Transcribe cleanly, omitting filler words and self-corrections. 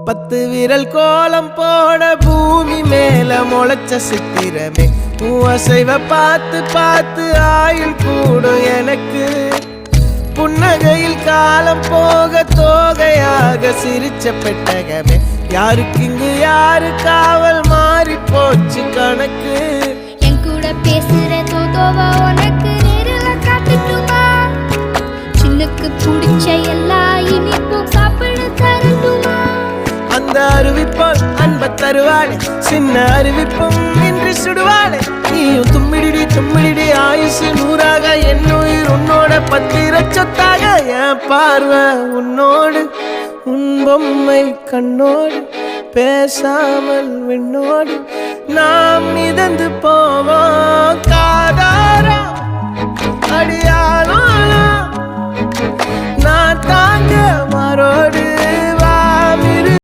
10 விரல் கோலம் போட பூமி மேல முளைச்ச சித்திரமே அசைவ பார்த்து பார்த்து ஆயுள் கூடும் எனக்கு புன்னகையில் காலம் போக தோகையாக சிரிச்ச பெட்டகமே யாருக்கு இங்கு யாரு காவல் மாறி போச்சு கணக்கு என் கூட பேசுற தோதோவா உனக்கு நேரில் காட்டுட்டுமா சின்னுக்கு பிடிச்ச எல்லா இனிப்பும் சாப்பிட தரட்டுமா அந்த அறிவிப்பால் அன்ப தருவாளே சின்ன அறிவிப்பும் இன்று சுடுவாளே நீயும் தும்மிடி தும்மிடி ஆயுசு 100ஆக என் உயிர் உன்னோட 10 சொத்தாக என் பார்வை உன்னோடு உன் பொம்மை கண்ணோடு பேசாமல் விண்ணோடு நாம் மிதந்து போவோம் காதாரா அடியாளோ நான் தாங்க மாறோடு